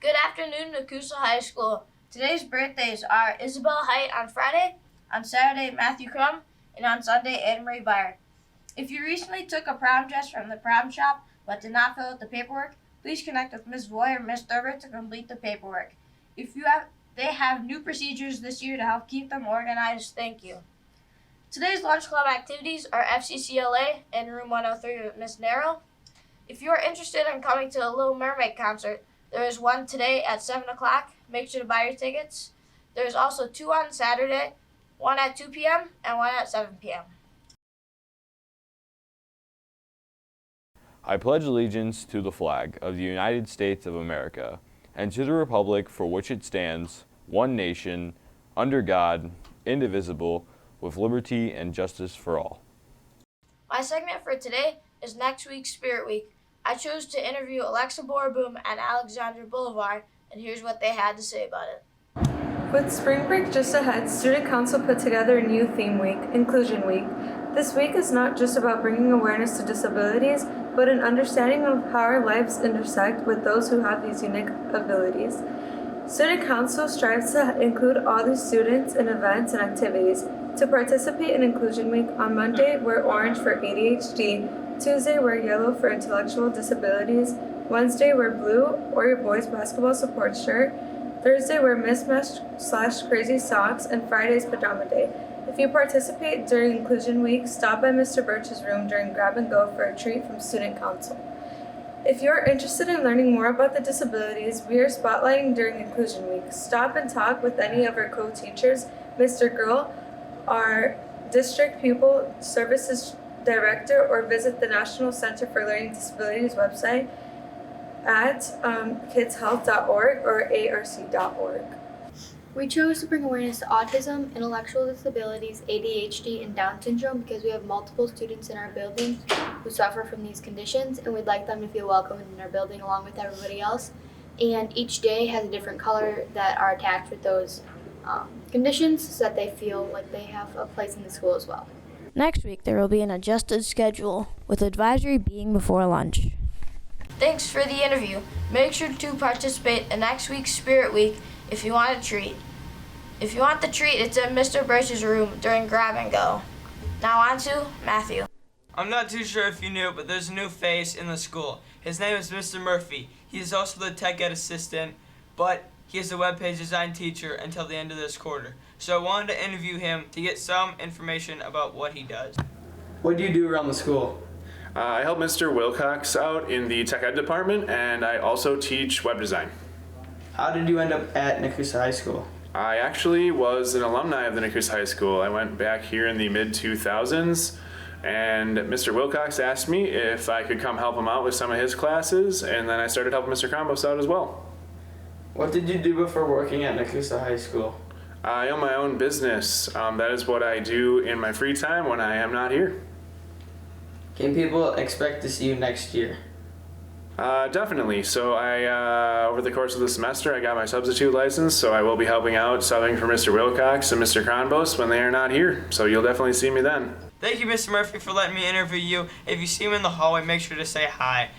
Good afternoon, Nakusa High School. Today's birthdays are Isabel Height on Friday, on Saturday, Matthew Crum, and on Sunday, Anne Marie Byard. If you recently took a prom dress from the prom shop but did not fill out the paperwork, please connect with Ms. Voy or Ms. Thurber to complete the paperwork. They have new procedures this year to help keep them organized. Thank you. Today's lunch club activities are FCCLA in room 103 with Ms. Narrow. If you are interested in coming to a Little Mermaid concert, there is one today at 7 o'clock. Make sure to buy your tickets. There is also two on Saturday, one at 2 p.m. and one at 7 p.m. I pledge allegiance to the flag of the United States of America and to the republic for which it stands, one nation, under God, indivisible, with liberty and justice for all. My segment for today is next week's Spirit Week. I chose to interview Alexa Boraboom and Alexandra Boulevard, and here's what they had to say about it. With spring break just ahead, Student Council put together a new theme week, Inclusion Week. This week is not just about bringing awareness to disabilities, but an understanding of how our lives intersect with those who have these unique abilities. Student Council strives to include all the students in events and activities. To participate in Inclusion Week, on Monday, wear orange for ADHD, Tuesday, wear yellow for intellectual disabilities, Wednesday, wear blue or your boys' basketball support shirt, Thursday, wear mismatched/crazy socks, and Friday's pajama day. If you participate during Inclusion Week, stop by Mr. Birch's room during Grab and Go for a treat from Student Council. If you are interested in learning more about the disabilities we are spotlighting during Inclusion Week, stop and talk with any of our co-teachers, Mr. Girl, our District Pupil Services Director, or visit the National Center for Learning Disabilities website at kidshealth.org or arc.org. We chose to bring awareness to autism, intellectual disabilities, ADHD, and Down syndrome because we have multiple students in our building who suffer from these conditions, and we'd like them to feel welcome in our building along with everybody else. And each day has a different color that are attached with those conditions so that they feel like they have a place in the school as well. Next week, there will be an adjusted schedule, with advisory being before lunch. Thanks for the interview. Make sure to participate in next week's Spirit Week if you want a treat. If you want the treat, it's in Mr. Birch's room during Grab and Go. Now on to Matthew. I'm not too sure if you knew, but there's a new face in the school. His name is Mr. Murphy. He is also the tech ed assistant, but he is the web page design teacher until the end of this quarter. So I wanted to interview him to get some information about what he does. What do you do around the school? I help Mr. Wilcox out in the tech ed department, and I also teach web design. How did you end up at Nakusa High School? I actually was an alumni of the Nakusa High School. I went back here in the mid-2000s, and Mr. Wilcox asked me if I could come help him out with some of his classes, and then I started helping Mr. Crombos out as well. What did you do before working at Nakusa High School? I own my own business. That is what I do in my free time when I am not here. Can people expect to see you next year? Definitely. So over the course of the semester, I got my substitute license, so I will be helping out, subbing for Mr. Wilcox and Mr. Cronbos when they are not here. So you'll definitely see me then. Thank you, Mr. Murphy, for letting me interview you. If you see him in the hallway, make sure to say hi.